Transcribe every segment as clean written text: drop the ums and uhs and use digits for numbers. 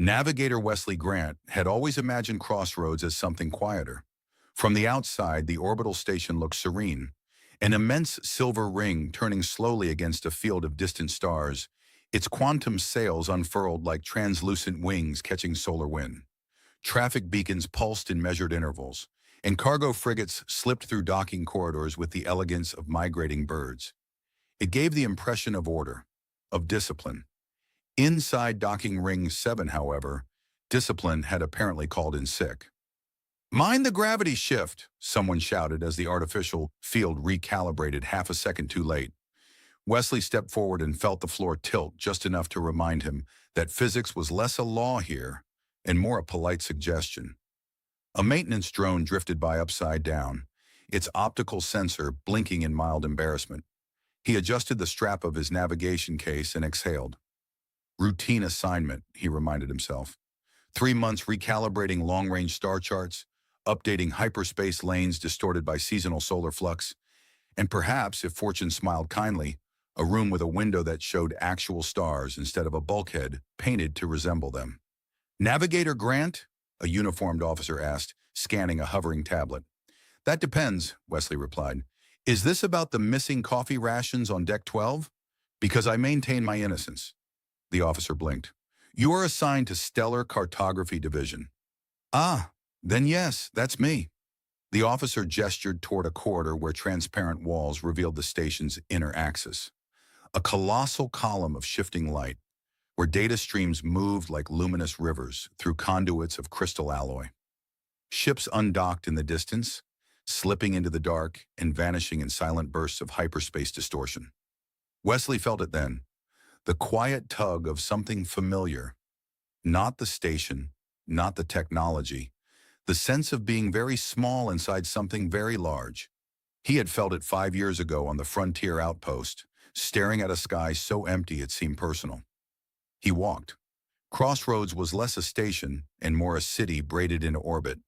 Navigator Wesley Grant had always imagined Crossroads as something quieter. From the outside, the orbital station looked serene, an immense silver ring turning slowly against a field of distant stars, its quantum sails unfurled like translucent wings catching solar wind. Traffic beacons pulsed in measured intervals, and cargo frigates slipped through docking corridors with the elegance of migrating birds. It gave the impression of order, of discipline. Inside docking ring 7, however, discipline had apparently called in sick. "Mind the gravity shift," someone shouted as the artificial field recalibrated half a second too late. Wesley stepped forward and felt the floor tilt just enough to remind him that physics was less a law here and more a polite suggestion. A maintenance drone drifted by upside down, its optical sensor blinking in mild embarrassment. He adjusted the strap of his navigation case and exhaled. Routine assignment, he reminded himself. 3 months recalibrating long-range star charts, updating hyperspace lanes distorted by seasonal solar flux, and perhaps, if fortune smiled kindly, a room with a window that showed actual stars instead of a bulkhead painted to resemble them. "Navigator Grant?" a uniformed officer asked, scanning a hovering tablet. "That depends," Wesley replied. "Is this about the missing coffee rations on Deck 12? Because I maintain my innocence." The officer blinked. "You are assigned to Stellar Cartography Division." "Ah, then yes, that's me." The officer gestured toward a corridor where transparent walls revealed the station's inner axis. A colossal column of shifting light, where data streams moved like luminous rivers through conduits of crystal alloy. Ships undocked in the distance, slipping into the dark and vanishing in silent bursts of hyperspace distortion. Wesley felt it then. The quiet tug of something familiar. Not the station, not the technology. The sense of being very small inside something very large. He had felt it 5 years ago on the frontier outpost, staring at a sky so empty it seemed personal. He walked. Crossroads was less a station and more a city braided into orbit.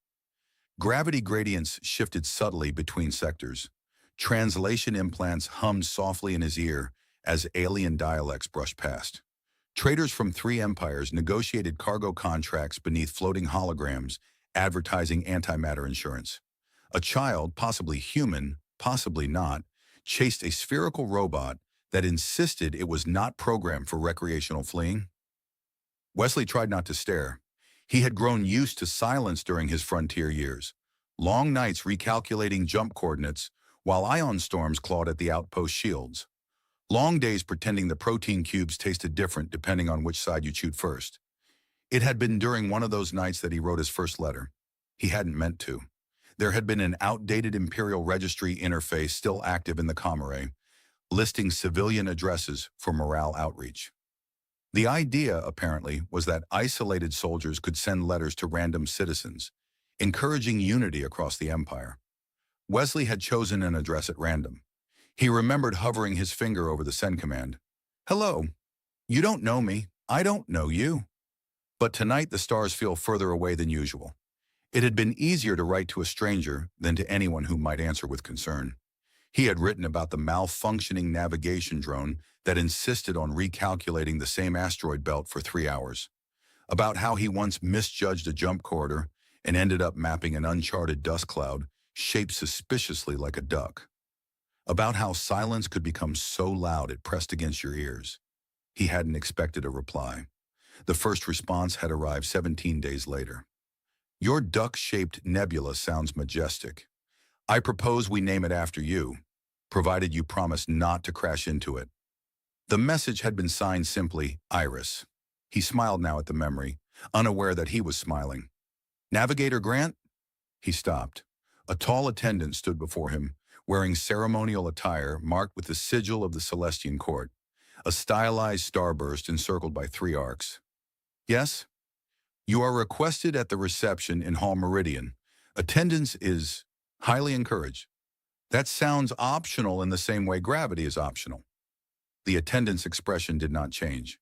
Gravity gradients shifted subtly between sectors. Translation implants hummed softly in his ear as alien dialects brushed past. Traders from 3 empires negotiated cargo contracts beneath floating holograms, advertising antimatter insurance. A child, possibly human, possibly not, chased a spherical robot that insisted it was not programmed for recreational fleeing. Wesley tried not to stare. He had grown used to silence during his frontier years. Long nights recalculating jump coordinates, while ion storms clawed at the outpost shields. Long days pretending the protein cubes tasted different depending on which side you chewed first. It had been during one of those nights that he wrote his first letter. He hadn't meant to. There had been an outdated Imperial Registry interface still active in the Comare, listing civilian addresses for morale outreach. The idea, apparently, was that isolated soldiers could send letters to random citizens, encouraging unity across the Empire. Wesley had chosen an address at random. He remembered hovering his finger over the send command. "Hello. You don't know me. I don't know you." But tonight the stars feel further away than usual. It had been easier to write to a stranger than to anyone who might answer with concern. He had written about the malfunctioning navigation drone that insisted on recalculating the same asteroid belt for 3 hours. About how he once misjudged a jump corridor and ended up mapping an uncharted dust cloud shaped suspiciously like a duck. About how silence could become so loud it pressed against your ears. He hadn't expected a reply. The first response had arrived 17 days later. "Your duck-shaped nebula sounds majestic. I propose we name it after you, provided you promise not to crash into it." The message had been signed simply, Iris. He smiled now at the memory, unaware that he was smiling. "Navigator Grant?" He stopped. A tall attendant stood before him, wearing ceremonial attire marked with the sigil of the Celestian Court, a stylized starburst encircled by 3 arcs. "Yes? You are requested at the reception in Hall Meridian. Attendance is highly encouraged." That sounds optional in the same way gravity is optional. The attendant's expression did not change.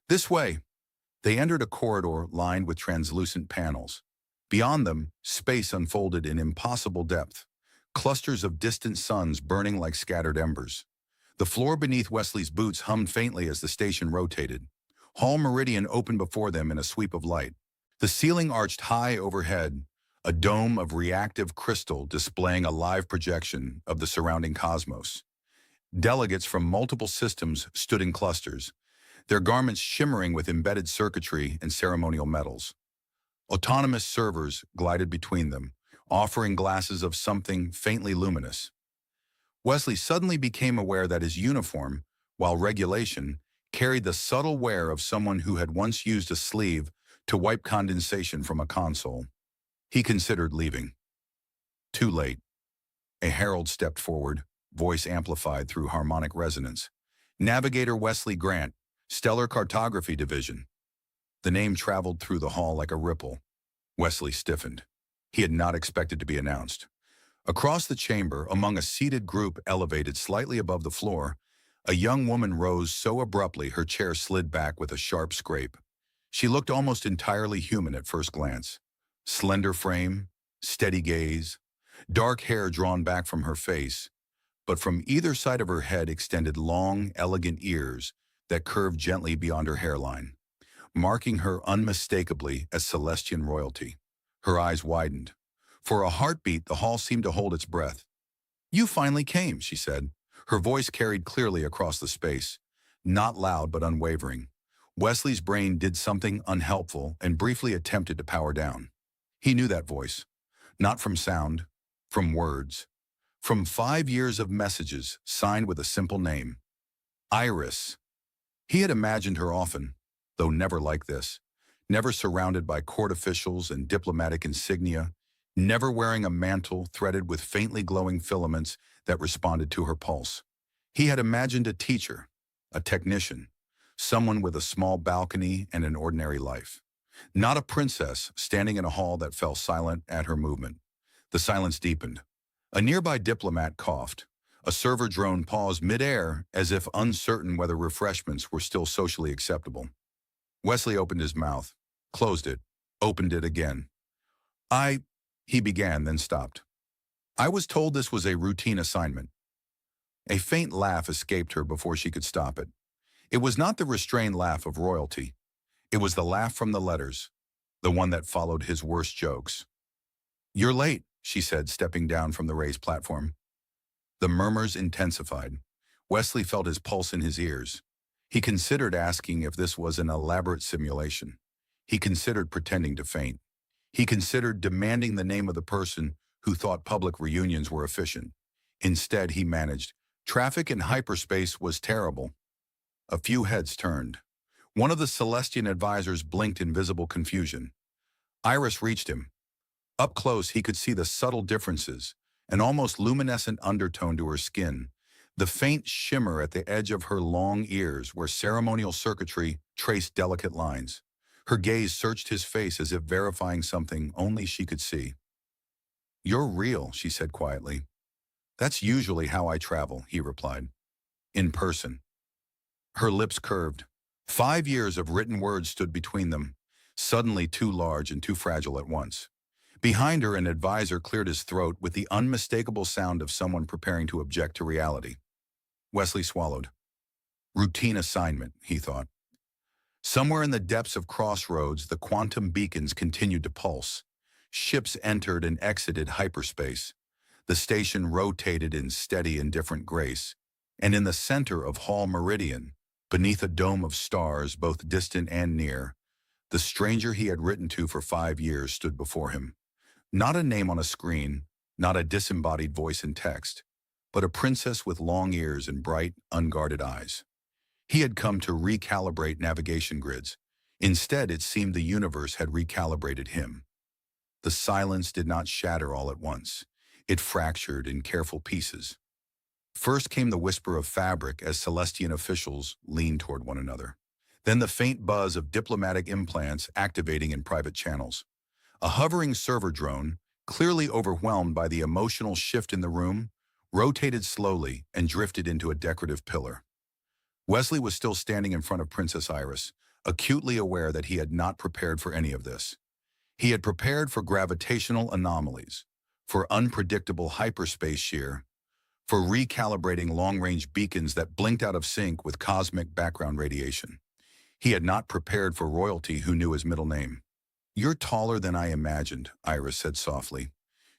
"This way." They entered a corridor lined with translucent panels. Beyond them, space unfolded in impossible depth, clusters of distant suns burning like scattered embers. The floor beneath Wesley's boots hummed faintly as the station rotated. Hall Meridian opened before them in a sweep of light. The ceiling arched high overhead, a dome of reactive crystal displaying a live projection of the surrounding cosmos. Delegates from multiple systems stood in clusters, their garments shimmering with embedded circuitry and ceremonial metals. Autonomous servers glided between them, offering glasses of something faintly luminous. Wesley suddenly became aware that his uniform, while regulation, carried the subtle wear of someone who had once used a sleeve to wipe condensation from a console. He considered leaving. Too late. A herald stepped forward, voice amplified through harmonic resonance. Navigator Wesley Grant, Stellar Cartography Division. The name traveled through the hall like a ripple. Wesley stiffened. He had not expected to be announced. Across the chamber, among a seated group elevated slightly above the floor, a young woman rose so abruptly her chair slid back with a sharp scrape. She looked almost entirely human at first glance. Slender frame, steady gaze, dark hair drawn back from her face, but from either side of her head extended long, elegant ears that curved gently beyond her hairline, marking her unmistakably as Celestian royalty. Her eyes widened. For a heartbeat, the hall seemed to hold its breath. "You finally came," she said. Her voice carried clearly across the space, not loud but unwavering. Wesley's brain did something unhelpful and briefly attempted to power down. He knew that voice, not from sound, from words, from 5 years of messages signed with a simple name. Iris. He had imagined her often, though never like this, never surrounded by court officials and diplomatic insignia, never wearing a mantle threaded with faintly glowing filaments that responded to her pulse. He had imagined a teacher, a technician, someone with a small balcony and an ordinary life. Not a princess standing in a hall that fell silent at her movement. The silence deepened. A nearby diplomat coughed. A server drone paused midair as if uncertain whether refreshments were still socially acceptable. Wesley opened his mouth, closed it, opened it again. He began, then stopped. "I was told this was a routine assignment." A faint laugh escaped her before she could stop it. It was not the restrained laugh of royalty. It was the laugh from the letters, the one that followed his worst jokes. "You're late," she said, stepping down from the raised platform. The murmurs intensified. Wesley felt his pulse in his ears. He considered asking if this was an elaborate simulation. He considered pretending to faint. He considered demanding the name of the person who thought public reunions were efficient. Instead, he managed. Traffic in hyperspace was terrible. A few heads turned. One of the Celestian advisors blinked in visible confusion. Iris reached him. Up close, he could see the subtle differences, an almost luminescent undertone to her skin, the faint shimmer at the edge of her long ears where ceremonial circuitry traced delicate lines. Her gaze searched his face as if verifying something only she could see. "You're real," she said quietly. "That's usually how I travel," he replied. "In person." Her lips curved. 5 years of written words stood between them, suddenly too large and too fragile at once. Behind her, an advisor cleared his throat with the unmistakable sound of someone preparing to object to reality. Wesley swallowed. Routine assignment, he thought. Somewhere in the depths of Crossroads, the quantum beacons continued to pulse. Ships entered and exited hyperspace. The station rotated in steady, indifferent grace. And in the center of Hall Meridian, beneath a dome of stars, both distant and near, the stranger he had written to for 5 years stood before him. Not a name on a screen, not a disembodied voice in text, but a princess with long ears and bright, unguarded eyes. He had come to recalibrate navigation grids. Instead, it seemed the universe had recalibrated him. The silence did not shatter all at once. It fractured in careful pieces. First came the whisper of fabric as Celestian officials leaned toward one another. Then the faint buzz of diplomatic implants activating in private channels. A hovering server drone, clearly overwhelmed by the emotional shift in the room, rotated slowly and drifted into a decorative pillar. Wesley was still standing in front of Princess Iris, acutely aware that he had not prepared for any of this. He had prepared for gravitational anomalies, for unpredictable hyperspace shear, for recalibrating long-range beacons that blinked out of sync with cosmic background radiation. He had not prepared for royalty who knew his middle name. "You're taller than I imagined," Iris said softly.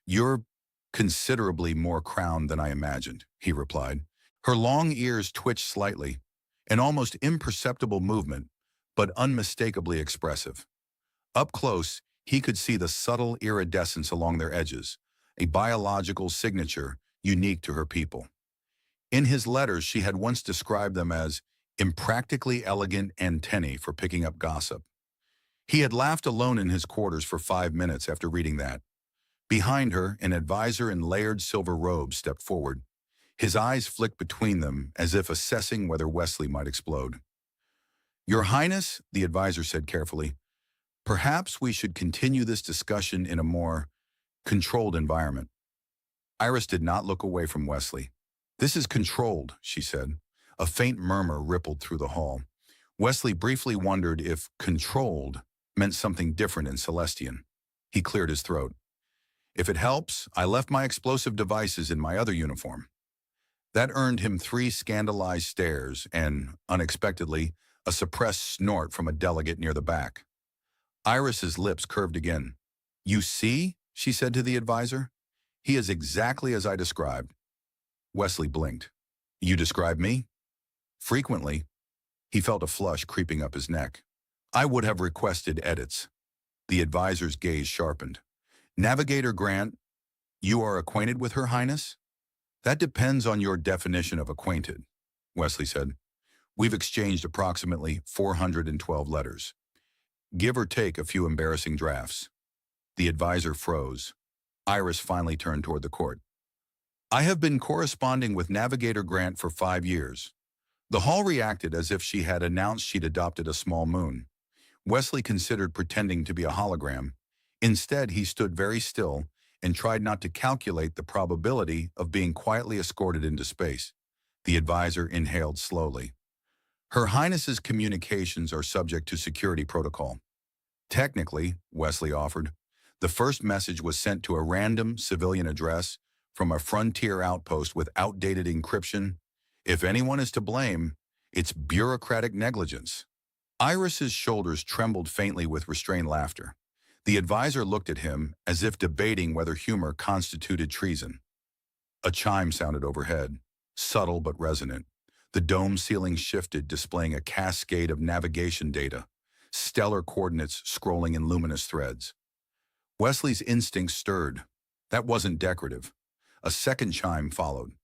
"You're considerably more crowned than I imagined," he replied. Her long ears twitched slightly, an almost imperceptible movement, but unmistakably expressive. Up close, he could see the subtle iridescence along their edges, a biological signature unique to her people. In his letters, she had once described them as impractically elegant antennae for picking up gossip. He had laughed alone in his quarters for 5 minutes after reading that. Behind her, an advisor in layered silver robes stepped forward. His eyes flicked between them as if assessing whether Wesley might explode. "Your Highness," the advisor said carefully, "perhaps we should continue this discussion in a more controlled environment." Iris did not look away from Wesley. "This is controlled," she said. A faint murmur rippled through the hall. Wesley briefly wondered if controlled meant something different in Celestian. He cleared his throat. "If it helps, I left my explosive devices in my other uniform." That earned him 3 scandalized stares and, unexpectedly, a suppressed snort from a delegate near the back. Iris's lips curved again. "You see?" she said to the advisor. "He is exactly as I described." Wesley blinked. "You describe me?" "Frequently." He felt a flush creeping up his neck. "I would have requested edits." The advisor's gaze sharpened. "Navigator Grant, you are acquainted with Her Highness?" "That depends on your definition of acquainted," Wesley said. "We've exchanged approximately 412 letters. Give or take a few embarrassing drafts." The advisor froze. Iris finally turned toward the court. "I have been corresponding with Navigator Grant for 5 years." The hall reacted as if she had announced she'd adopted a small moon. Wesley considered pretending to be a hologram. Instead, he stood very still and tried not to calculate the probability of being quietly escorted into space. The advisor inhaled slowly. "Her Highness's communications are subject to security protocol." "Technically," Wesley offered, "the first message was sent to a random civilian address from a frontier outpost with outdated encryption. If anyone is to blame, it's bureaucratic negligence." Iris's shoulders trembled faintly with restrained laughter. The advisor looked at him as if debating whether humor constituted treason. A chime sounded overhead, subtle but resonant. The dome ceiling shifted, displaying a cascade of navigation data, stellar coordinates scrolling in luminous threads. Wesley's instincts stirred. That wasn't decorative. A second chime followed.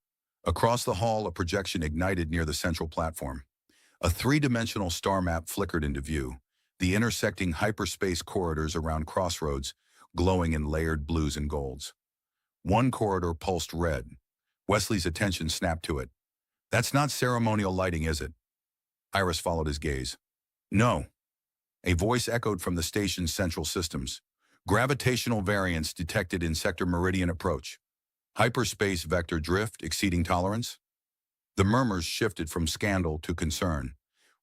Across the hall, a projection ignited near the central platform. A 3-dimensional star map flickered into view, the intersecting hyperspace corridors around Crossroads glowing in layered blues and golds. One corridor pulsed red. Wesley's attention snapped to it. "That's not ceremonial lighting, is it?" Iris followed his gaze. "No." A voice echoed from the station's central systems. "Gravitational variance detected in sector meridian approach. Hyperspace vector drift exceeding tolerance." The murmurs shifted from scandal to concern.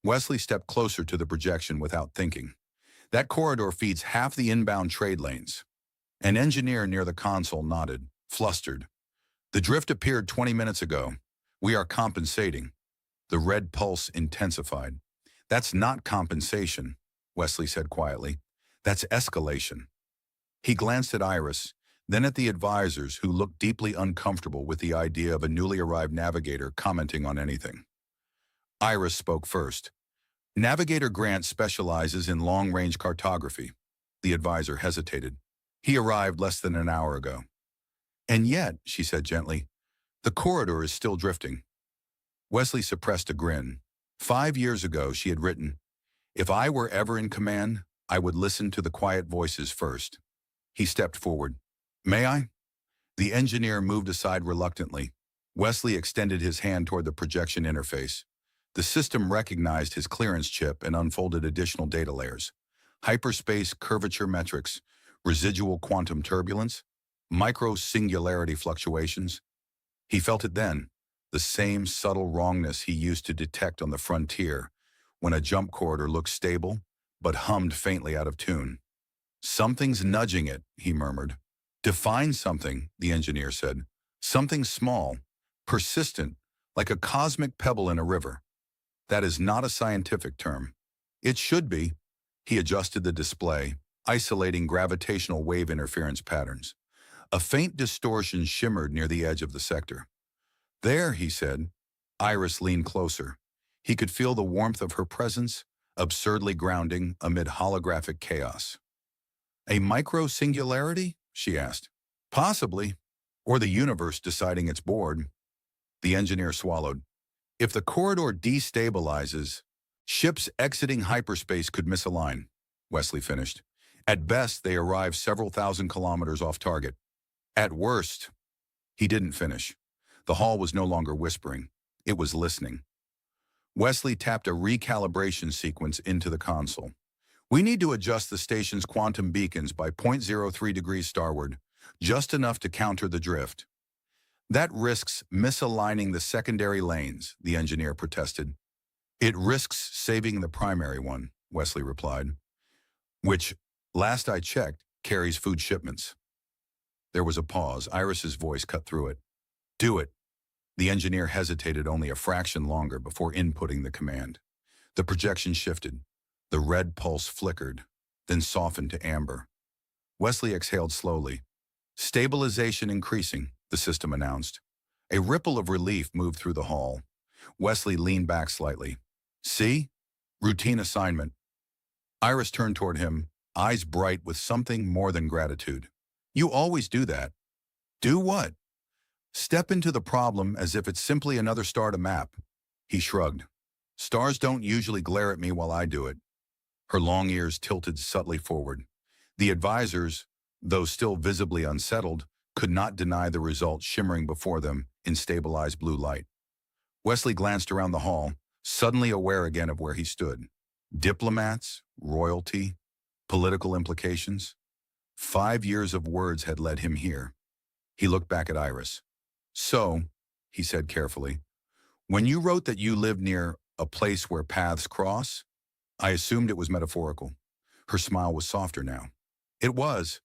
Wesley stepped closer to the projection without thinking. "That corridor feeds half the inbound trade lanes." An engineer near the console nodded, flustered. "The drift appeared 20 minutes ago. We are compensating." The red pulse intensified. "That's not compensation," Wesley said quietly. "That's escalation." He glanced at Iris, then at the advisors who looked deeply uncomfortable with the idea of a newly arrived navigator commenting on anything. Iris spoke first. "Navigator Grant specializes in long-range cartography." The advisor hesitated. "He arrived less than an hour ago." "And yet," she said gently, "the corridor is still drifting." Wesley suppressed a grin. 5 years ago, she had written, "If I were ever in command, I would listen to the quiet voices first." He stepped forward. "May I?" The engineer moved aside reluctantly. Wesley extended his hand toward the projection interface. The system recognized his clearance chip and unfolded additional data layers. Hyperspace curvature metrics, residual quantum turbulence, micro-singularity fluctuations. He felt it then, the same subtle wrongness he used to detect on the frontier, when a jump corridor looked stable, but hummed faintly out of tune. "Something's nudging it," he murmured. "Define something," the engineer said. "Something small, persistent, like a cosmic pebble in a river." "That is not a scientific term." It should be. He adjusted the display, isolating gravitational wave interference patterns. A faint distortion shimmered near the edge of the sector. There, he said. Iris leaned closer. He could feel the warmth of her presence, absurdly grounding amid holographic chaos. A micro-singularity? She asked. Possibly. Or the universe deciding it's bored. The engineer swallowed. If the corridor destabilizes, ships exiting hyperspace could misalign, Wesley finished. At best, they arrive several thousand kilometers off target. At worst, he didn't finish. The hall was no longer whispering. It was listening. Wesley tapped a recalibration sequence into the console. We need to adjust the station's quantum beacons by 0.03 degrees starward, just enough to counter the drift. That risks misaligning the secondary lanes, the engineer protested. It risks saving the primary one, Wesley replied, which, last I checked, carries food shipments. There was a pause. Iris's voice cut through it. Do it. The engineer hesitated only a fraction longer before inputting the command. The projection shifted. The red pulse flickered, then softened to amber. Wesley exhaled slowly. Stabilization increasing, the system announced. A ripple of relief moved through the hall. Wesley leaned back slightly. See? Routine assignment. Iris turned toward him, eyes bright with something more than gratitude. You always do that. Do what? Step into the problem as if it's simply another star to map. He shrugged. Stars don't usually glare at me while I do it. Her long ears tilted subtly forward. The advisors, though still visibly unsettled, could not deny the result shimmering before them in stabilized blue light. Wesley glanced around the hall, suddenly aware again of where he stood. Diplomats, royalty, political implications. 5 years of words had led him here. He looked back at Iris. So, he said carefully, when you wrote that you lived near a place where paths cross, I assumed it was metaphorical. Her smile was softer now. It was.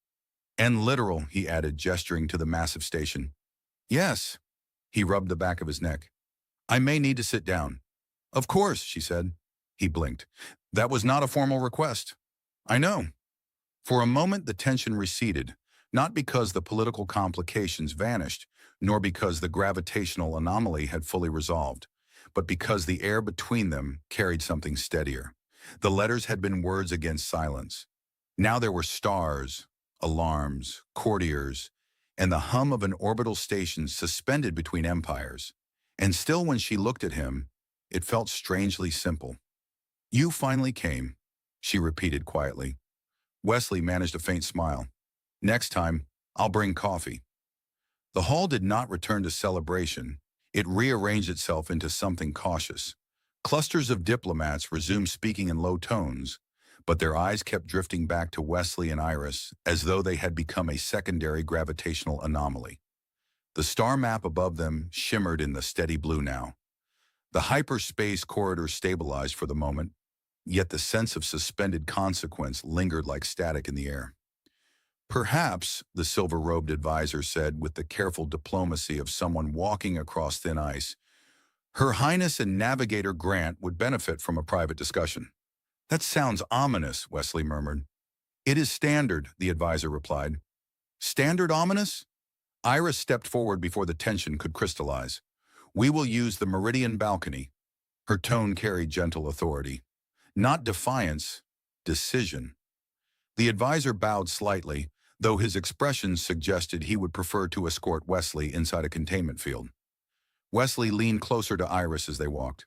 And literal, he added, gesturing to the massive station. Yes. He rubbed the back of his neck. I may need to sit down. Of course, she said. He blinked. That was not a formal request. I know. For a moment, the tension receded, not because the political complications vanished, nor because the gravitational anomaly had fully resolved, but because the air between them carried something steadier. The letters had been words against silence. Now there were stars, alarms, courtiers, and the hum of an orbital station suspended between empires. And still when she looked at him, it felt strangely simple. You finally came, she repeated quietly. Wesley managed a faint smile. Next time, I'll bring coffee. The hall did not return to celebration. It rearranged itself into something cautious. Clusters of diplomats resumed speaking in low tones, but their eyes kept drifting back to Wesley and Iris as though they had become a secondary gravitational anomaly. The star map above them shimmered in the steady blue now. The hyperspace corridor stabilized for the moment, yet the sense of suspended consequence lingered like static in the air. Perhaps, the silver-robed advisor said with the careful diplomacy of someone walking across thin ice, Her Highness and Navigator Grant would benefit from a private discussion. That sounds ominous, Wesley murmured. It is standard, the advisor replied. Standard ominous? Iris stepped forward before the tension could crystallize. We will use the Meridian balcony. Her tone carried gentle authority. Not defiance, decision. The advisor bowed slightly, though his expression suggested he would prefer to escort Wesley inside a containment field. Wesley leaned closer to Iris as they walked.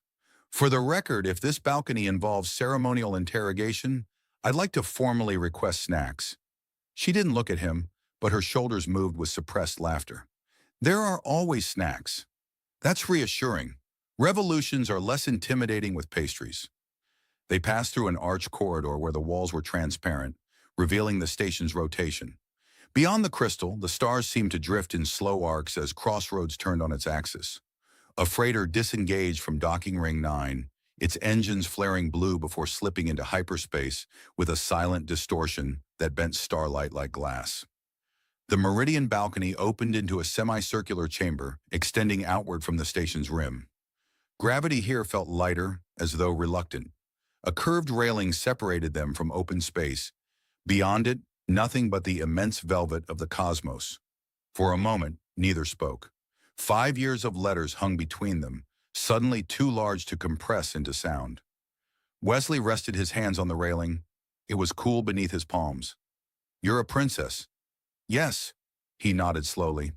For the record, if this balcony involves ceremonial interrogation, I'd like to formally request snacks. She didn't look at him, but her shoulders moved with suppressed laughter. There are always snacks. That's reassuring. Revolutions are less intimidating with pastries. They passed through an arched corridor where the walls were transparent, revealing the station's rotation. Beyond the crystal, the stars seemed to drift in slow arcs as Crossroads turned on its axis. A freighter disengaged from docking ring 9, its engines flaring blue before slipping into hyperspace with a silent distortion that bent starlight like glass. The Meridian balcony opened into a semicircular chamber, extending outward from the station's rim. Gravity here felt lighter, as though reluctant. A curved railing separated them from open space. Beyond it, nothing but the immense velvet of the cosmos. For a moment, neither spoke. 5 years of letters hung between them, suddenly too large to compress into sound. Wesley rested his hands on the railing. It was cool beneath his palms. "You're a princess." "Yes," he nodded slowly.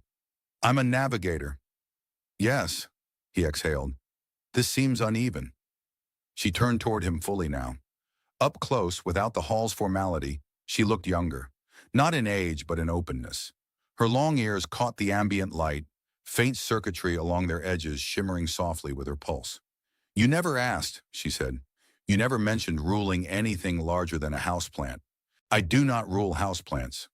"I'm a navigator." "Yes," he exhaled. "This seems uneven." She turned toward him fully now. Up close, without the hall's formality, she looked younger. Not in age, but in openness. Her long ears caught the ambient light, faint circuitry along their edges shimmering softly with her pulse. "You never asked," she said. "You never mentioned ruling anything larger than a houseplant." "I do not rule houseplants."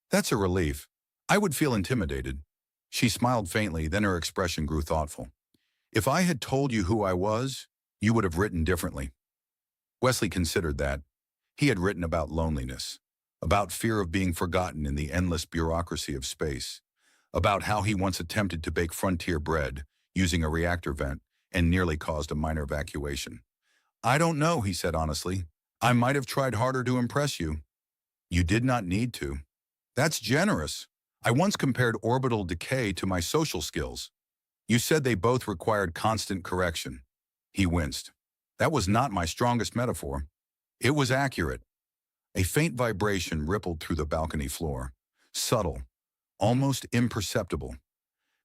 "That's a relief. I would feel intimidated." She smiled faintly, then her expression grew thoughtful. "If I had told you who I was, you would have written differently." Wesley considered that. He had written about loneliness, about fear of being forgotten in the endless bureaucracy of space, about how he once attempted to bake frontier bread using a reactor vent and nearly caused a minor evacuation. "I don't know," he said honestly. "I might have tried harder to impress you." "You did not need to." "That's generous. I once compared orbital decay to my social skills." "You said they both required constant correction." He winced. "That was not my strongest metaphor." "It was accurate." A faint vibration rippled through the balcony floor. Subtle, almost imperceptible.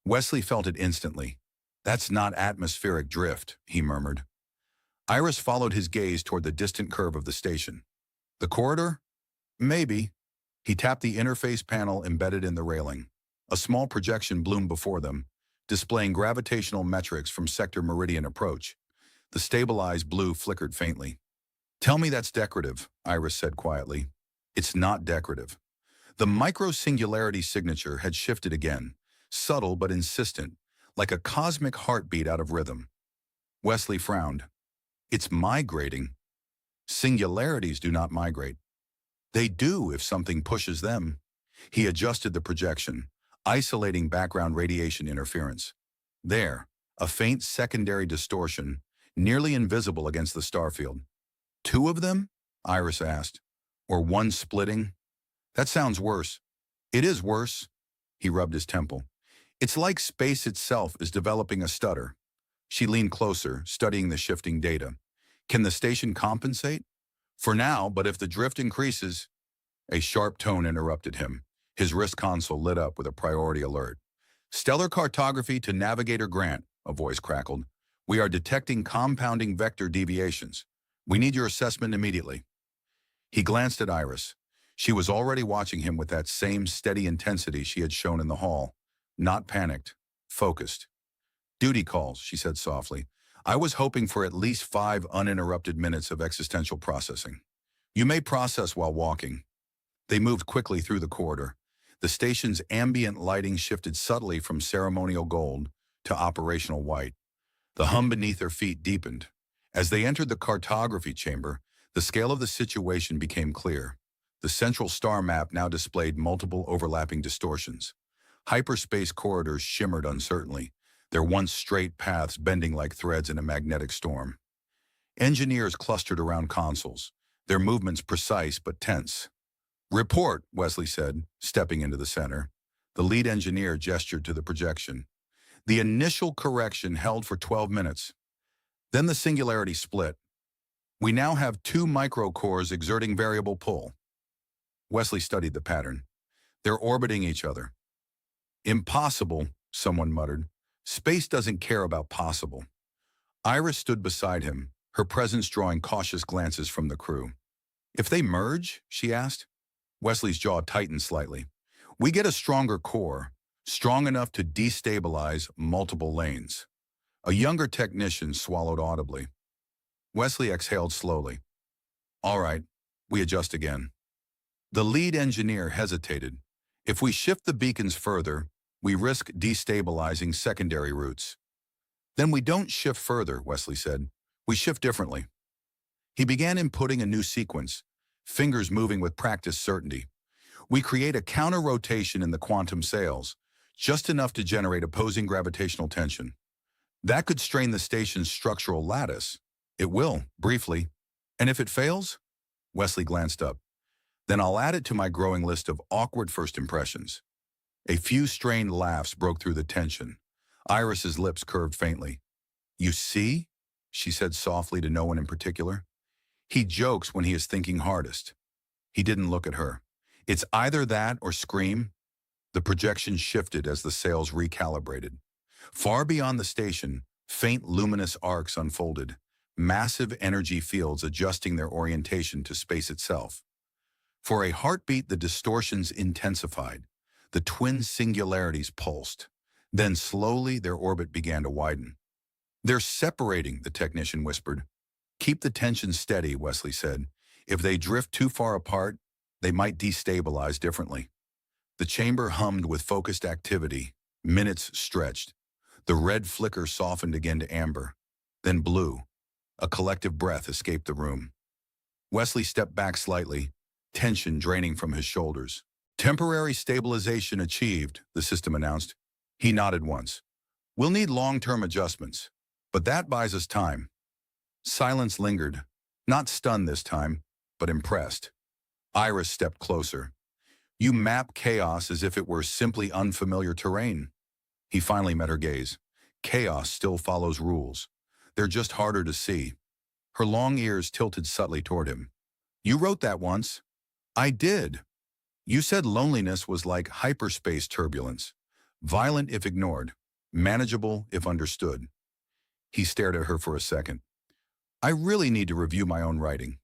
Wesley felt it instantly. "That's not atmospheric drift," he murmured. Iris followed his gaze toward the distant curve of the station. "The corridor?" "Maybe." He tapped the interface panel embedded in the railing. A small projection bloomed before them, displaying gravitational metrics from sector meridian approach. The stabilized blue flickered faintly. "Tell me that's decorative," Iris said quietly. "It's not decorative." The micro-singularity signature had shifted again, subtle but insistent, like a cosmic heartbeat out of rhythm. Wesley frowned. "It's migrating." "Singularities do not migrate." "They do if something pushes them." He adjusted the projection, isolating background radiation interference. There, a faint secondary distortion, nearly invisible against the starfield. "Two of them?" Iris asked. "Or one splitting?" "That sounds worse." "It is worse." He rubbed his temple. "It's like space itself is developing a stutter." She leaned closer, studying the shifting data. "Can the station compensate?" "For now, but if the drift increases—" A sharp tone interrupted him. His wrist console lit up with a priority alert. "Stellar cartography to Navigator Grant," a voice crackled. "We are detecting compounding vector deviations. We need your assessment immediately." He glanced at Iris. She was already watching him with that same steady intensity she had shown in the hall. Not panicked, focused. "Duty calls," she said softly. "I was hoping for at least 5 uninterrupted minutes of existential processing." "You may process while walking." They moved quickly through the corridor. The station's ambient lighting shifted subtly from ceremonial gold to operational white. The hum beneath their feet deepened. As they entered the cartography chamber, the scale of the situation became clear. The central star map now displayed multiple overlapping distortions. Hyperspace corridors shimmered uncertainly, their once straight paths bending like threads in a magnetic storm. Engineers clustered around consoles, their movements precise but tense. "Report," Wesley said, stepping into the center. The lead engineer gestured to the projection. "The initial correction held for 12 minutes. Then the singularity split. We now have 2 microcores exerting variable pull." Wesley studied the pattern. "They're orbiting each other." "Impossible," someone muttered. "Space doesn't care about possible." Iris stood beside him, her presence drawing cautious glances from the crew. "If they merge?" she asked. Wesley's jaw tightened slightly. "We get a stronger core, strong enough to destabilize multiple lanes." A younger technician swallowed audibly. Wesley exhaled slowly. "All right, we adjust again." The lead engineer hesitated. "If we shift the beacons further, we risk destabilizing secondary routes." "Then we don't shift further," Wesley said. "We shift differently." He began inputting a new sequence, fingers moving with practiced certainty. "We create a counter-rotation in the quantum sails, just enough to generate opposing gravitational tension. That could strain the station's structural lattice." "It will, briefly." And if it fails? Wesley glanced up. Then I'll add it to my growing list of awkward first impressions. A few strained laughs broke through the tension. Iris's lips curved faintly. You see? She said softly to no one in particular. He jokes when he is thinking hardest. He didn't look at her. It's either that or scream. The projection shifted as the sails recalibrated. Far beyond the station, faint luminous arcs unfolded, massive energy fields adjusting their orientation to space itself. For a heartbeat, the distortions intensified. The twin singularities pulsed. Then slowly their orbit began to widen. They're separating, the technician whispered. Keep the tension steady, Wesley said. If they drift too far apart, they might destabilize differently. The chamber hummed with focused activity. Minutes stretched. The red flicker softened again to amber, then blue. A collective breath escaped the room. Wesley stepped back slightly, tension draining from his shoulders. Temporary stabilization achieved, the system announced. He nodded once. We'll need long-term adjustments, but that buys us time. Silence lingered, not stunned this time, but impressed. Iris stepped closer. You map chaos as if it were simply unfamiliar terrain. He finally met her gaze. Chaos still follows rules. They're just harder to see. Her long ears tilted subtly toward him. You wrote that once. I did. You said loneliness was like hyperspace turbulence. Violent if ignored, manageable if understood. He stared at her for a second. I really need to review my own writing.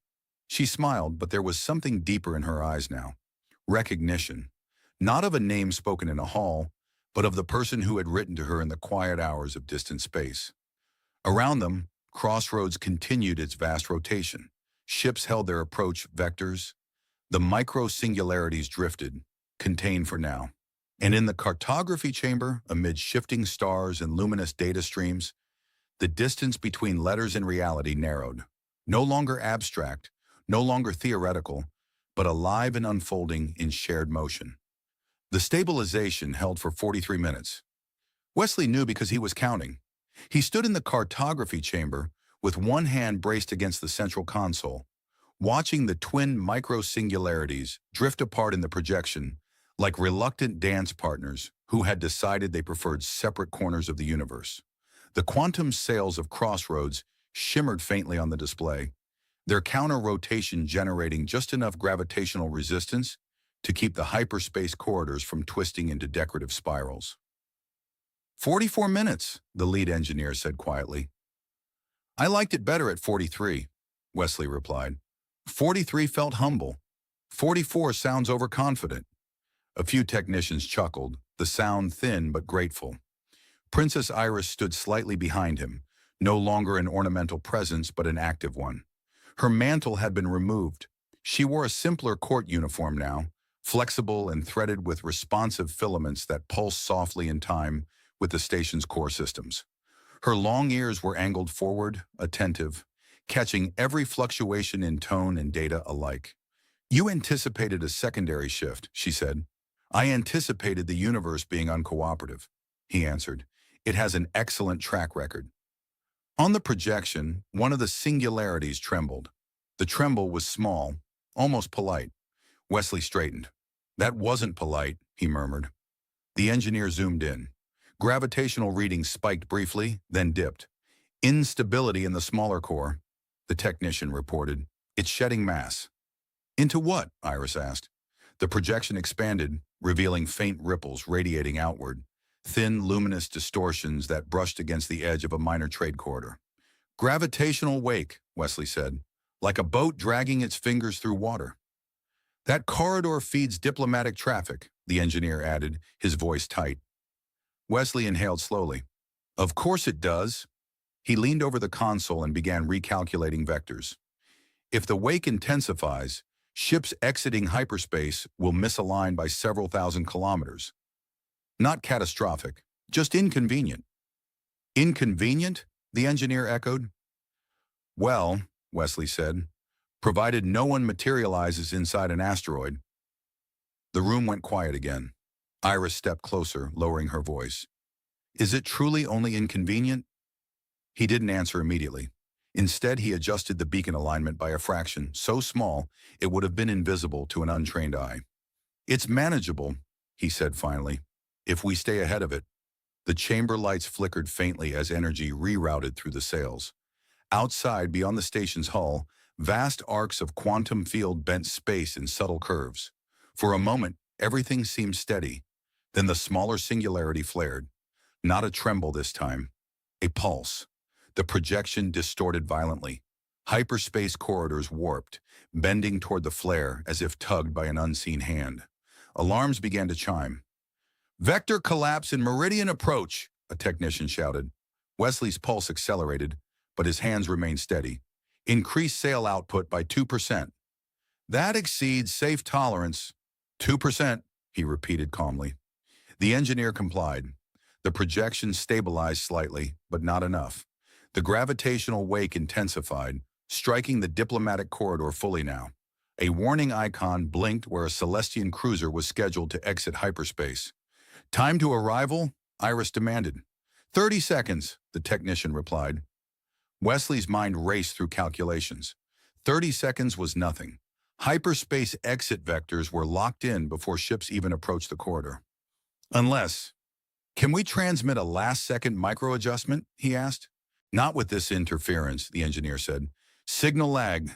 She smiled, but there was something deeper in her eyes now. Recognition. Not of a name spoken in a hall, but of the person who had written to her in the quiet hours of distant space. Around them, Crossroads continued its vast rotation. Ships held their approach vectors. The micro-singularities drifted, contained for now. And in the cartography chamber, amid shifting stars and luminous data streams, the distance between letters and reality narrowed. No longer abstract, no longer theoretical, but alive and unfolding in shared motion. The stabilization held for 43 minutes. Wesley knew because he was counting. He stood in the cartography chamber with one hand braced against the central console, watching the twin micro-singularities drift apart in the projection like reluctant dance partners who had decided they preferred separate corners of the universe. The quantum sails of Crossroads shimmered faintly on the display, their counter-rotation generating just enough gravitational resistance to keep the hyperspace corridors from twisting into decorative spirals. 44 minutes, the lead engineer said quietly. I liked it better at 43, Wesley replied. 43 felt humble. 44 sounds overconfident. A few technicians chuckled, the sound thin but grateful. Princess Iris stood slightly behind him, no longer an ornamental presence but an active one. Her mantle had been removed. She wore a simpler court uniform now, flexible and threaded with responsive filaments that pulsed softly in time with the station's core systems. Her long ears were angled forward, attentive, catching every fluctuation in tone and data alike. You anticipated a secondary shift, she said. I anticipated the universe being uncooperative, he answered. It has an excellent track record. On the projection, one of the singularities trembled. The tremble was small, almost polite. Wesley straightened. That wasn't polite, he murmured. The engineer zoomed in. Gravitational readings spiked briefly, then dipped. Instability in the smaller core, the technician reported. It's shedding mass. Into what? Iris asked. The projection expanded, revealing faint ripples radiating outward, thin, luminous distortions that brushed against the edge of a minor trade corridor. Gravitational wake, Wesley said, like a boat dragging its fingers through water. That corridor feeds diplomatic traffic, the engineer added, his voice tight. Wesley inhaled slowly. Of course it does. He leaned over the console and began recalculating vectors. If the wake intensifies, ships exiting hyperspace will misalign by several thousand kilometers. Not catastrophic, just inconvenient. Inconvenient? The engineer echoed. Well, Wesley said, provided no one materializes inside an asteroid. The room went quiet again. Iris stepped closer, lowering her voice. Is it truly only inconvenient? He didn't answer immediately. Instead, he adjusted the beacon alignment by a fraction so small it would have been invisible to an untrained eye. "It's manageable," he said finally, "if we stay ahead of it." The chamber lights flickered faintly as energy rerouted through the sails. Outside, beyond the station's hull, vast arcs of quantum field bent space in subtle curves. For a moment, everything seemed steady. Then the smaller singularity flared. Not a tremble this time. A pulse. The projection distorted violently. Hyperspace corridors warped, bending toward the flare as if tugged by an unseen hand. Alarms began to chime. "Vector collapse in meridian approach," a technician shouted. Wesley's pulse accelerated, but his hands remained steady. "Increase sail output by 2%. "That exceeds safe tolerance." 2%, he repeated calmly. The engineer complied. The projection stabilized slightly, but not enough. The gravitational wake intensified, striking the diplomatic corridor fully now. A warning icon blinked where a Celestian cruiser was scheduled to exit hyperspace. "Time to arrival?" Iris demanded. 30 seconds, the technician replied. Wesley's mind raced through calculations. 30 seconds was nothing. Hyperspace exit vectors were locked in before ships even approached the corridor. "Unless, can we transmit a last-second micro-adjustment?" he asked. "Not with this interference," the engineer said. "Signal lag."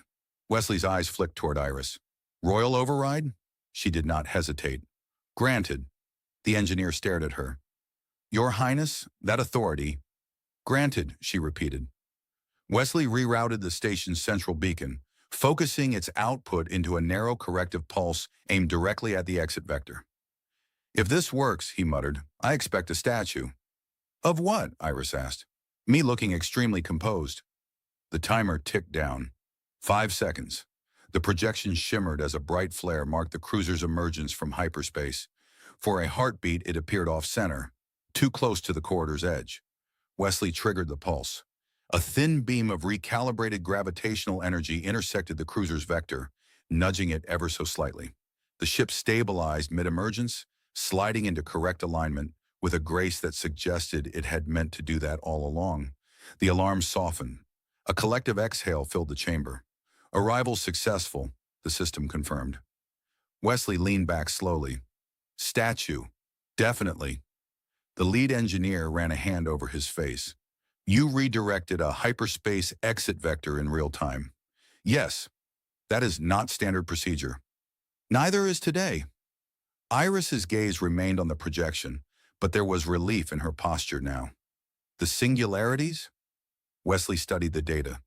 Wesley's eyes flicked toward Iris. "Royal override?" She did not hesitate. "Granted." The engineer stared at her. "Your Highness, that authority." "Granted," she repeated. Wesley rerouted the station's central beacon, focusing its output into a narrow corrective pulse aimed directly at the exit vector. "If this works," he muttered, "I expect a statue." "Of what?" Iris asked. Me looking extremely composed. The timer ticked down. 5 seconds. The projection shimmered as a bright flare marked the cruiser's emergence from hyperspace. For a heartbeat, it appeared off-center, too close to the corridor's edge. Wesley triggered the pulse. A thin beam of recalibrated gravitational energy intersected the cruiser's vector, nudging it ever so slightly. The ship stabilized mid-emergence, sliding into correct alignment with a grace that suggested it had meant to do that all along. The alarm softened. A collective exhale filled the chamber. "Arrival successful," the system confirmed. Wesley leaned back slowly. "Statue. Definitely." The lead engineer ran a hand over his face. "You redirected a hyperspace exit vector in real time." "Yes. That is not standard procedure." "Neither is today." Iris's gaze remained on the projection, but there was relief in her posture now. "The singularities?" Wesley studied the data.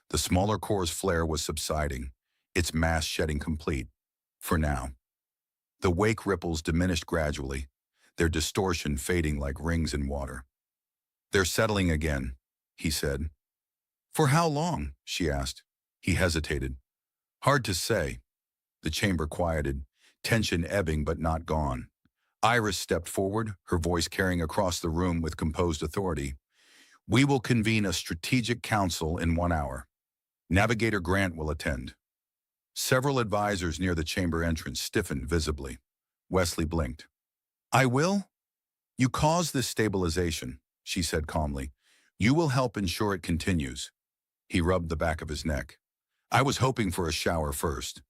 The smaller core's flare was subsiding, its mass shedding complete. For now. The wake ripples diminished gradually, their distortion fading like rings in water. "They're settling again," he said. "For how long?" she asked. He hesitated. "Hard to say." The chamber quieted, tension ebbing but not gone. Iris stepped forward, her voice carrying across the room with composed authority. "We will convene a strategic council in 1 hour. Navigator Grant will attend." Several advisors near the chamber entrance stiffened visibly. Wesley blinked. "I will?" "You caused this stabilization," she said calmly. "You will help ensure it continues." He rubbed the back of his neck. "I was hoping for a shower first."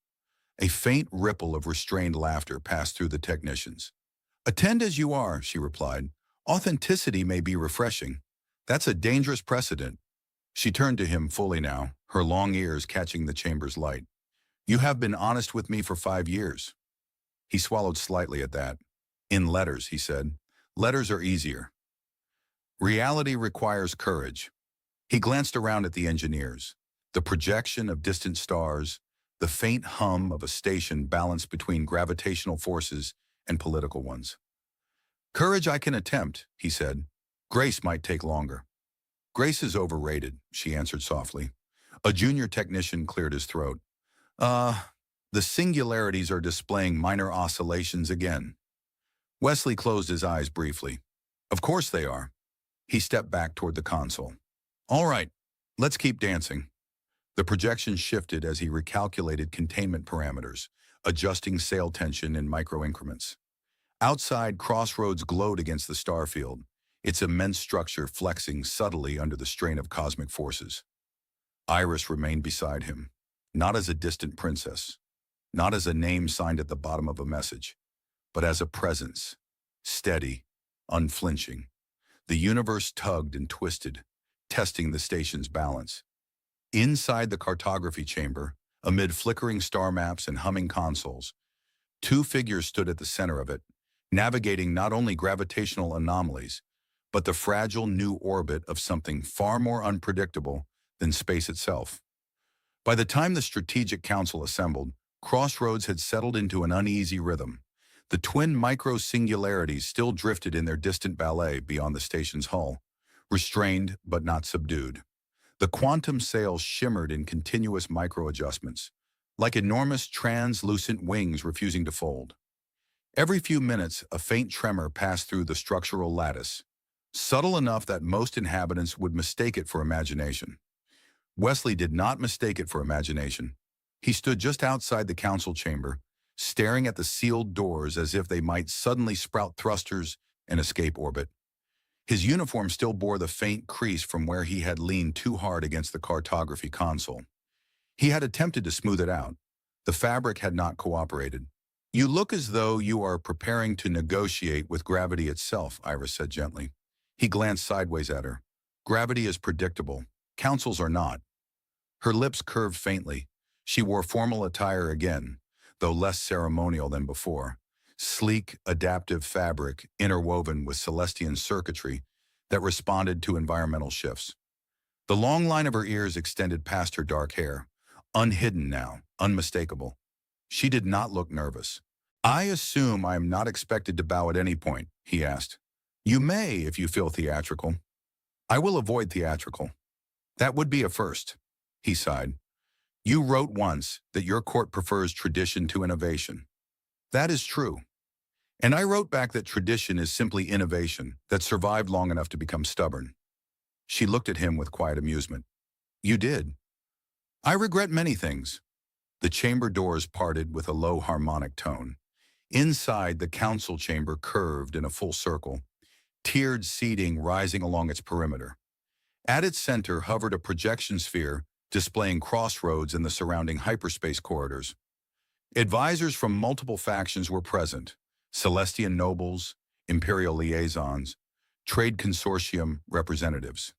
A faint ripple of restrained laughter passed through the technicians. "Attend as you are," she replied. "Authenticity may be refreshing. That's a dangerous precedent." She turned to him fully now, her long ears catching the chamber's light. "You have been honest with me for 5 years." He swallowed slightly at that. "In letters," he said. "Letters are easier. Reality requires courage." He glanced around at the engineers. The projection of distant stars, the faint hum of a station balanced between gravitational forces and political ones. "Courage I can attempt," he said. "Grace might take longer." "Grace is overrated," she answered softly. A junior technician cleared his throat. The singularities are displaying minor oscillations again." Wesley closed his eyes briefly. "Of course they are." He stepped back toward the console. "All right, let's keep dancing." The projection shifted as he recalculated containment parameters, adjusting sail tension in micro-increments. Outside, Crossroads glowed against the starfield, its immense structure flexing subtly under the strain of cosmic forces. Iris remained beside him, not as a distant princess, not as a name signed at the bottom of a message, but as a presence, steady, unflinching. The universe tugged and twisted, testing the station's balance. Inside the cartography chamber, amid flickering star maps and humming consoles, two figures stood at the center of it, navigating not only gravitational anomalies, but the fragile new orbit of something far more unpredictable than space itself. By the time the Strategic Council assembled, Crossroads had settled into an uneasy rhythm. The twin micro-singularities still drifted in their distant ballet beyond the station's hull, restrained but not subdued. The quantum sails shimmered in continuous micro-adjustments, like enormous translucent wings refusing to fold. Every few minutes, a faint tremor passed through the structural lattice, subtle enough that most inhabitants would mistake it for imagination. Wesley did not mistake it for imagination. He stood just outside the council chamber, staring at the sealed doors as if they might suddenly sprout thrusters and escape orbit. His uniform still bore the faint crease from where he had leaned too hard against the cartography console. He had attempted to smooth it out. The fabric had not cooperated. "You look as though you are preparing to negotiate with gravity itself," Iris said gently. He glanced sideways at her. "Gravity is predictable. Councils are not." Her lips curved faintly. She wore formal attire again, though less ceremonial than before. Sleek, adaptive fabric interwoven with Celestian circuitry that responded to environmental shifts. The long line of her ears extended past her dark hair, unhidden now, unmistakable. She did not look nervous. "I assume I am not expected to bow at any point," he asked. "You may if you feel theatrical." "I will avoid theatrical." "That would be a first," he sighed. "You wrote once that your court prefers tradition to innovation." "That is true." "And I wrote back that tradition is simply innovation that survived long enough to become stubborn." She looked at him with quiet amusement. "You did." "I regret many things." The chamber doors parted with a low harmonic tone. Inside, the council chamber curved in a full circle, tiered seating rising along its perimeter. At its center hovered a projection sphere displaying Crossroads and the surrounding hyperspace corridors. Advisors from multiple factions were present: Celestian nobles, imperial liaisons, trade consortium representatives.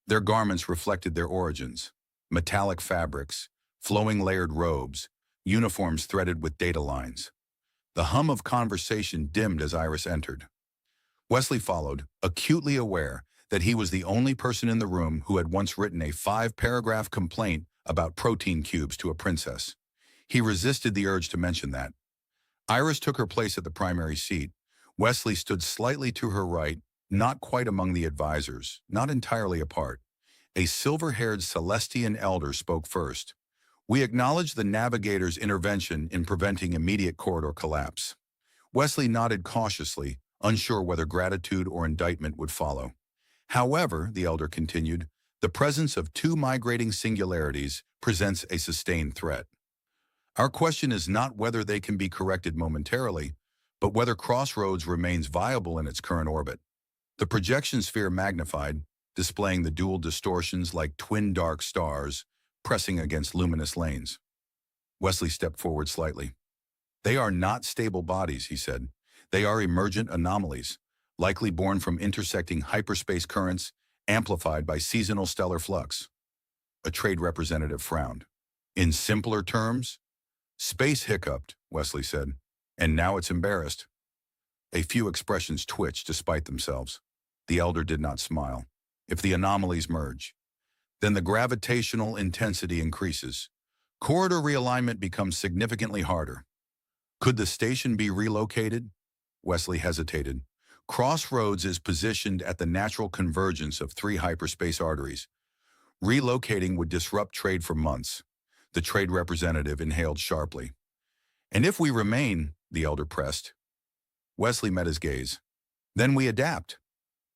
Their garments reflected their origins: metallic fabrics, flowing layered robes, uniforms threaded with data lines. The hum of conversation dimmed as Iris entered. Wesley followed, acutely aware that he was the only person in the room who had once written a 5-paragraph complaint about protein cubes to a princess. He resisted the urge to mention that. Iris took her place at the primary seat. Wesley stood slightly to her right, not quite among the advisors, not entirely apart. A silver-haired Celestian elder spoke first. "We acknowledge the Navigator's intervention in preventing immediate corridor collapse." Wesley nodded cautiously, unsure whether gratitude or indictment would follow. "However," the elder continued, "the presence of two migrating singularities presents a sustained threat. Our question is not whether they can be corrected momentarily, but whether Crossroads remains viable in its current orbit." The projection sphere magnified, displaying the dual distortions like twin dark stars pressing against luminous lanes. Wesley stepped forward slightly. "They are not stable bodies," he said. "They are emergent anomalies, likely born from intersecting hyperspace currents amplified by seasonal stellar flux." A trade representative frowned. "In simpler terms?" "Space hiccuped," Wesley said, "and now it's embarrassed." A few expressions twitched despite themselves. The elder did not smile. "If the anomalies merge, then the gravitational intensity increases. Corridor realignment becomes significantly harder." "Could the station be relocated?" Wesley hesitated. "Crossroads is positioned at the natural convergence of 3 hyperspace arteries. Relocating would disrupt trade for months." The trade representative inhaled sharply. "And if we remain," the elder pressed. Wesley met his gaze. "Then we adapt."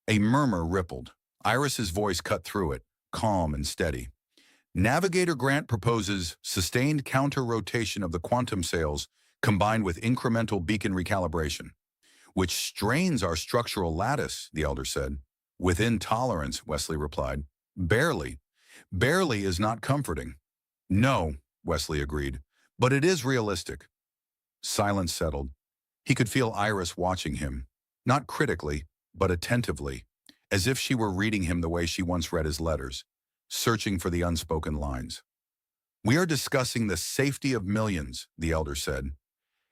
A murmur rippled. Iris's voice cut through it, calm and steady. "Navigator Grant proposes sustained counter-rotation of the quantum sails combined with incremental beacon recalibration, which strains our structural lattice," the elder said. "Within tolerance," Wesley replied. "Barely. Barely is not comforting. No, Wesley agreed, but it is realistic. Silence settled. He could feel Iris watching him, not critically, but attentively, as if she were reading him the way she once read his letters, searching for the unspoken lines. "We are discussing the safety of millions," the elder said.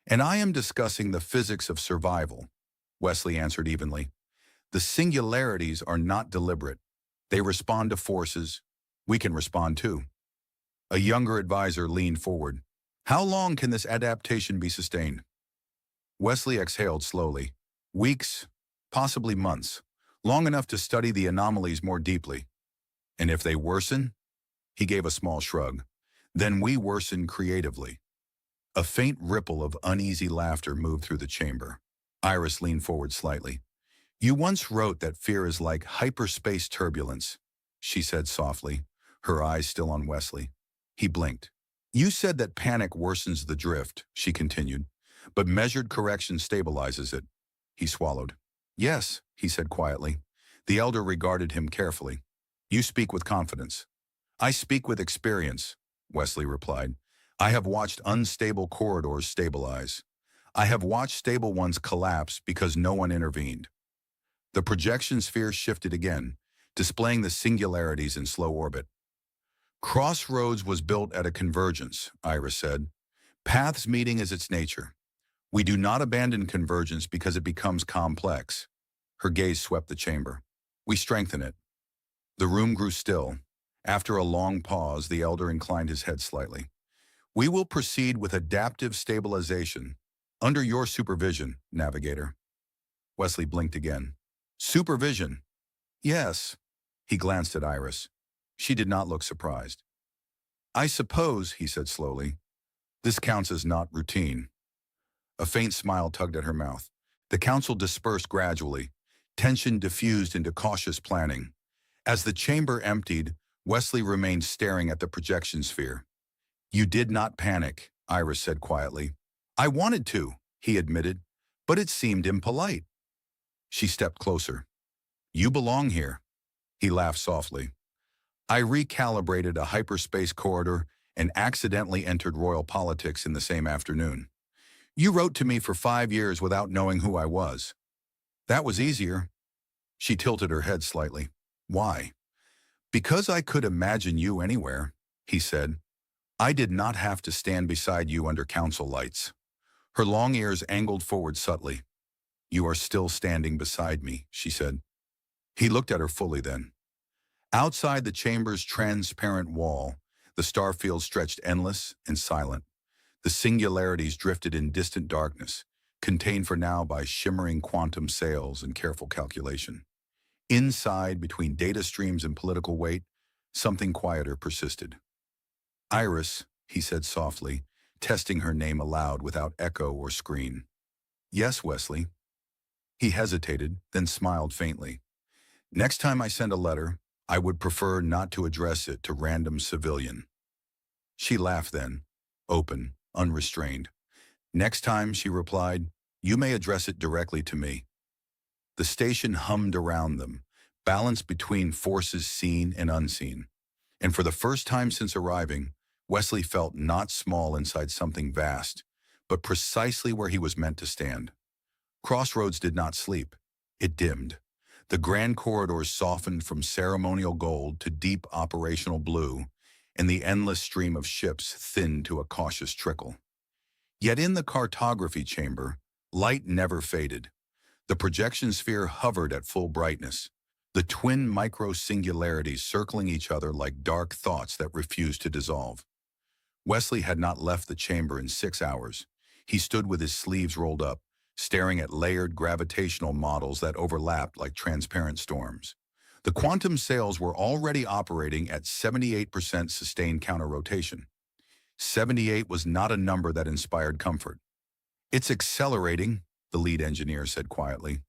"And I am discussing the physics of survival," Wesley answered evenly. "The singularities are not deliberate. They respond to forces. We can respond too." A younger advisor leaned forward. "How long can this adaptation be sustained?" Wesley exhaled slowly. "Weeks, possibly months, long enough to study the anomalies more deeply. And if they worsen?" He gave a small shrug. "Then we worsen creatively." A faint ripple of uneasy laughter moved through the chamber. Iris leaned forward slightly. "You once wrote that fear is like hyperspace turbulence," she said softly, her eyes still on Wesley. He blinked. "You said that panic worsens the drift," she continued, "but measured correction stabilizes it." He swallowed. "Yes," he said quietly. The elder regarded him carefully. "You speak with confidence." "I speak with experience," Wesley replied. "I have watched unstable corridors stabilize. I have watched stable ones collapse because no one intervened." The projection sphere shifted again, displaying the singularities in slow orbit. "Crossroads was built at a convergence," Iris said. "Paths meeting is its nature. We do not abandon convergence because it becomes complex." Her gaze swept the chamber. "We strengthen it." The room grew still. After a long pause, the elder inclined his head slightly. "We will proceed with adaptive stabilization, under your supervision, Navigator." Wesley blinked again. "Supervision?" "Yes." He glanced at Iris. She did not look surprised. "I suppose," he said slowly, "this counts as not routine." A faint smile tugged at her mouth. The council dispersed gradually. Tension diffused into cautious planning. As the chamber emptied, Wesley remained staring at the projection sphere. "You did not panic," Iris said quietly. "I wanted to," he admitted, "but it seemed impolite." She stepped closer. "You belong here." He laughed softly. "I recalibrated a hyperspace corridor and accidentally entered royal politics in the same afternoon. You wrote to me for 5 years without knowing who I was. That was easier." She tilted her head slightly. "Why?" "Because I could imagine you anywhere," he said. "I did not have to stand beside you under council lights." Her long ears angled forward subtly. "You are still standing beside me," she said. He looked at her fully then. Outside the chamber's transparent wall, the starfield stretched endless and silent. The singularities drifted in distant darkness, contained for now by shimmering quantum sails and careful calculation. Inside, between data streams and political weight, something quieter persisted. "Iris," he said softly, testing her name aloud without echo or screen. "Yes, Wesley." He hesitated, then smiled faintly. "Next time I send a letter, I would prefer not to address it to random civilian." She laughed then, open, unrestrained. "Next time," she replied, "you may address it directly to me." The station hummed around them, balanced between forces seen and unseen. And for the first time since arriving, Wesley felt not small inside something vast, but precisely where he was meant to stand. Crossroads did not sleep. It dimmed. The grand corridors softened from ceremonial gold to deep operational blue, and the endless stream of ships thinned to a cautious trickle. Yet in the cartography chamber, light never faded. The projection sphere hovered at full brightness, the twin micro-singularities circling each other like dark thoughts that refused to dissolve. Wesley had not left the chamber in 6 hours. He stood with his sleeves rolled up, staring at layered gravitational models that overlapped like transparent storms. The quantum sails were already operating at 78% sustained counter-rotation. 78 was not a number that inspired comfort. "It's accelerating," the lead engineer said quietly.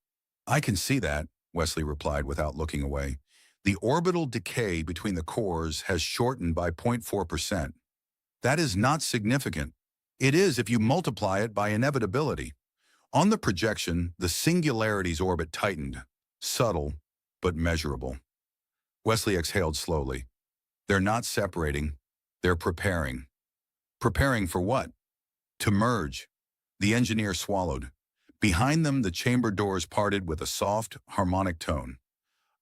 "I can see that," Wesley replied without looking away. "The orbital decay between the cores has shortened by 0.4%. That is not significant. It is if you multiply it by inevitability." On the projection, the singularity's orbit tightened, subtle but measurable. Wesley exhaled slowly. They're not separating, they're preparing. Preparing for what? To merge. The engineer swallowed. Behind them, the chamber doors parted with a soft, harmonic tone.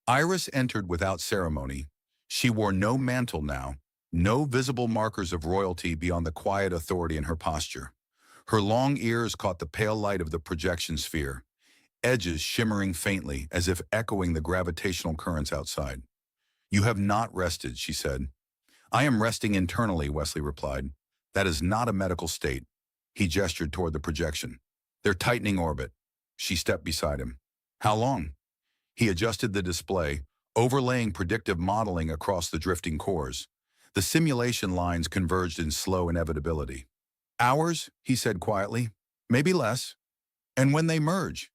Iris entered without ceremony. She wore no mantle now, no visible markers of royalty beyond the quiet authority in her posture. Her long ears caught the pale light of the projection sphere, edges shimmering faintly as if echoing the gravitational currents outside. "You have not rested," she said. "I am resting internally," Wesley replied. "That is not a medical state." He gestured toward the projection. "They're tightening orbit." She stepped beside him. "How long?" He adjusted the display, overlaying predictive modeling across the drifting cores. The simulation lines converged in slow inevitability. "Hours," he said quietly. "Maybe less." "And when they merge?"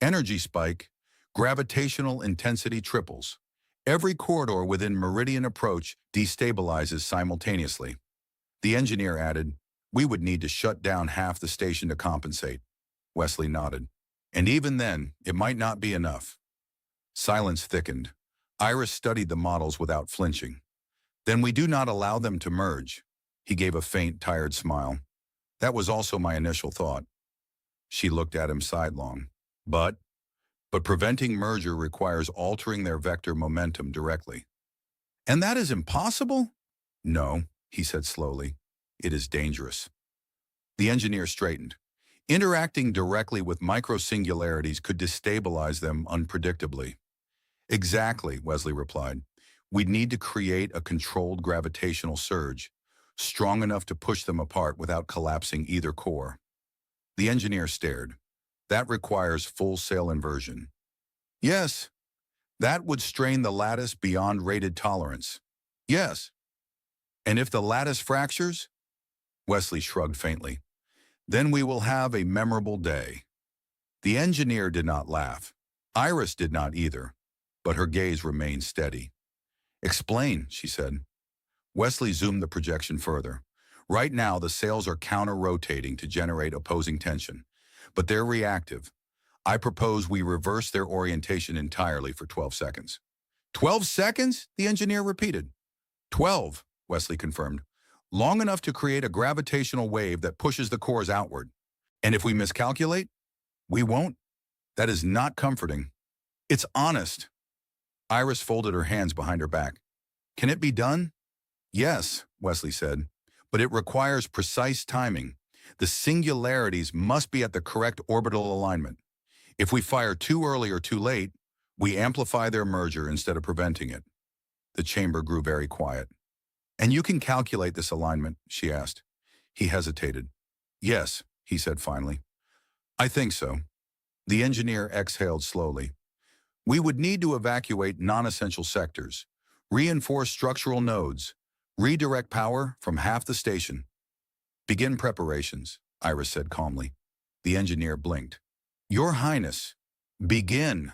"Energy spike. Gravitational intensity triples. Every corridor within meridian approach destabilizes simultaneously." The engineer added, "We would need to shut down half the station to compensate." Wesley nodded. "And even then, it might not be enough." Silence thickened. Iris studied the models without flinching. "Then we do not allow them to merge." He gave a faint, tired smile. "That was also my initial thought." She looked at him sidelong. But preventing merger requires altering their vector momentum directly." "And that is impossible?" "No," he said slowly. "It is dangerous." The engineer straightened. "Interacting directly with micro-singularities could destabilize them unpredictably." "Exactly," Wesley replied. "We'd need to create a controlled gravitational surge, strong enough to push them apart without collapsing either core." The engineer stared. "That requires full-sail inversion." "Yes." "That would strain the lattice beyond rated tolerance." "Yes." "And if the lattice fractures?" Wesley shrugged faintly. "Then we will have a memorable day." The engineer did not laugh. Iris did not either, but her gaze remained steady. "Explain," she said. Wesley zoomed the projection further. "Right now, the sails are counter-rotating to generate opposing tension, but they're reactive. I propose we reverse their orientation entirely for 12 seconds. 12 seconds? The engineer repeated. 12, Wesley confirmed. Long enough to create a gravitational wave that pushes the cores outward. And if we miscalculate, we won't. That is not comforting. It's honest." Iris folded her hands behind her back. "Can it be done?" "Yes," Wesley said, "but it requires precise timing. The singularities must be at the correct orbital alignment. If we fire too early or too late, we amplify their merger instead of preventing it." The chamber grew very quiet. "And you can calculate this alignment?" she asked. He hesitated. "Yes," he said finally. "I think so." The engineer exhaled slowly. "We would need to evacuate non-essential sectors, reinforce structural nodes, redirect power from half the station." "Begin preparations," Iris said calmly. The engineer blinked. "Your Highness." "Begin."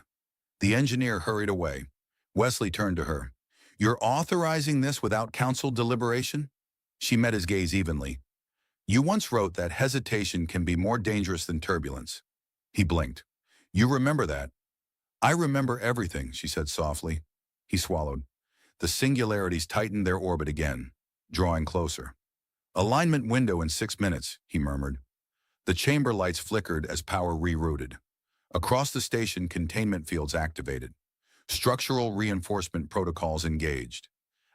The engineer hurried away. Wesley turned to her. "You're authorizing this without council deliberation?" She met his gaze evenly. "You once wrote that hesitation can be more dangerous than turbulence." He blinked. "You remember that?" "I remember everything," she said softly. He swallowed. The singularities tightened their orbit again, drawing closer. "Alignment window in 6 minutes," he murmured. The chamber lights flickered as power rerouted. Across the station, containment fields activated. Structural reinforcement protocols engaged.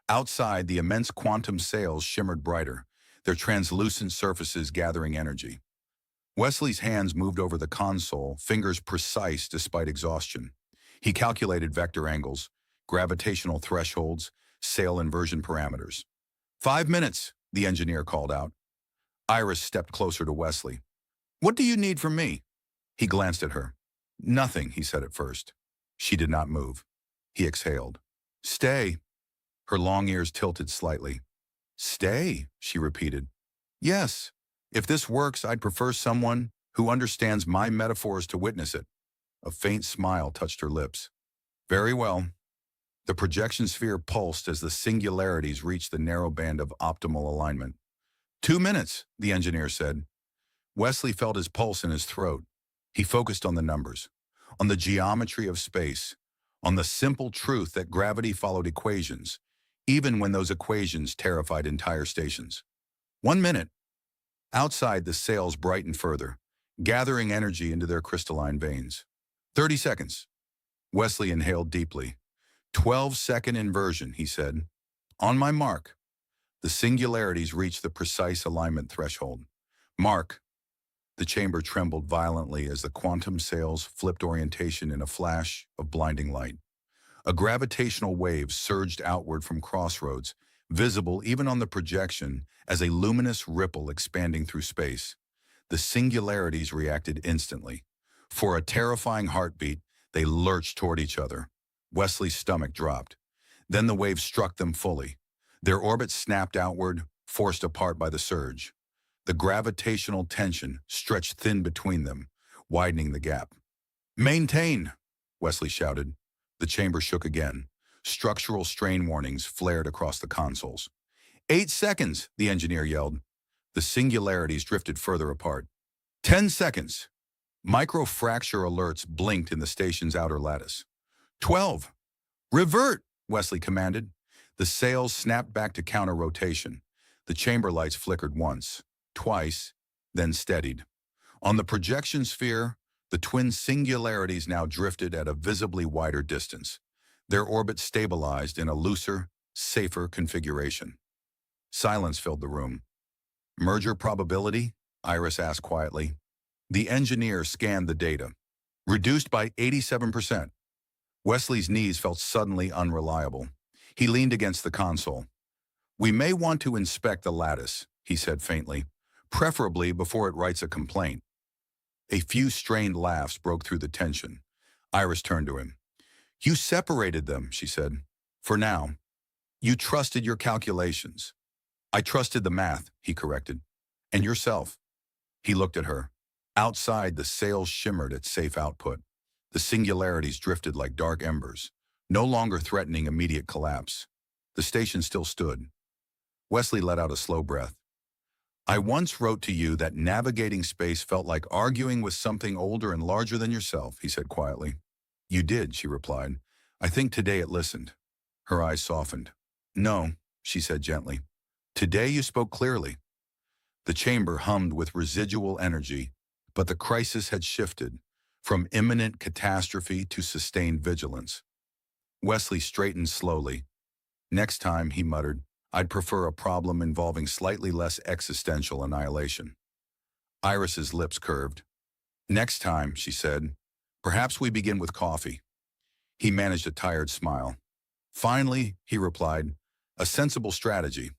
Outside, the immense quantum sails shimmered brighter, their translucent surfaces gathering energy. Wesley's hands moved over the console, fingers precise despite exhaustion. He calculated vector angles, gravitational thresholds, sail inversion parameters. 5 minutes, the engineer called out. Iris stepped closer to Wesley. "What do you need from me?" He glanced at her. "Nothing," he said at first. She did not move. He exhaled. "Stay." Her long ears tilted slightly. "Stay," she repeated. "Yes. If this works, I'd prefer someone who understands my metaphors to witness it." A faint smile touched her lips. "Very well." The projection sphere pulsed as the singularities reached the narrow band of optimal alignment. 2 minutes, the engineer said. Wesley felt his pulse in his throat. He focused on the numbers, on the geometry of space, on the simple truth that gravity followed equations, even when those equations terrified entire stations. 1 minute. Outside, the sails brightened further, gathering energy into their crystalline veins. 30 seconds. Wesley inhaled deeply. 12-second inversion, he said. On my mark. The singularities reached the precise alignment threshold. Mark. The chamber trembled violently as the quantum sails flipped orientation in a flash of blinding light. A gravitational wave surged outward from Crossroads, visible even on the projection as a luminous ripple expanding through space. The singularities reacted instantly. For a terrifying heartbeat, they lurched toward each other. Wesley's stomach dropped. Then the wave struck them fully. Their orbits snapped outward, forced apart by the surge. The gravitational tension stretched thin between them, widening the gap. "Maintain!" Wesley shouted. The chamber shook again. Structural strain warnings flared across the consoles. 8 seconds, the engineer yelled. The singularities drifted further apart. 10 seconds. Micro-fracture alerts blinked in the station's outer lattice. 12. Revert, Wesley commanded. The sails snapped back to counter-rotation. The chamber lights flickered once, twice, then steadied. On the projection sphere, the twin singularities now drifted at a visibly wider distance. Their orbits stabilized in a looser, safer configuration. Silence filled the room. Merger probability? Iris asked quietly. The engineer scanned the data. Reduced by 87%. Wesley's knees felt suddenly unreliable. He leaned against the console. "We may want to inspect the lattice," he said faintly, "preferably before it writes a complaint." A few strained laughs broke through the tension. Iris turned to him. "You separated them," she said. "For now. You trusted your calculations." "I trusted the math," he corrected. "And yourself." He looked at her. Outside, the sails shimmered at safe output. The singularities drifted like dark embers, no longer threatening immediate collapse. The station still stood. Wesley let out a slow breath. "I once wrote to you that navigating space felt like arguing with something older and larger than yourself," he said quietly. "You did," she replied. "I think today it listened." Her eyes softened. "No," she said gently. "Today you spoke clearly." The chamber hummed with residual energy, but the crisis had shifted from imminent catastrophe to sustained vigilance. Wesley straightened slowly. "Next time," he muttered, "I'd prefer a problem involving slightly less existential annihilation." Iris's lips curved. "Next time," she said, "perhaps we begin with coffee." He managed a tired smile. "Finally," he replied, "a sensible strategy."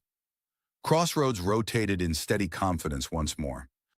Crossroads rotated in steady confidence once more.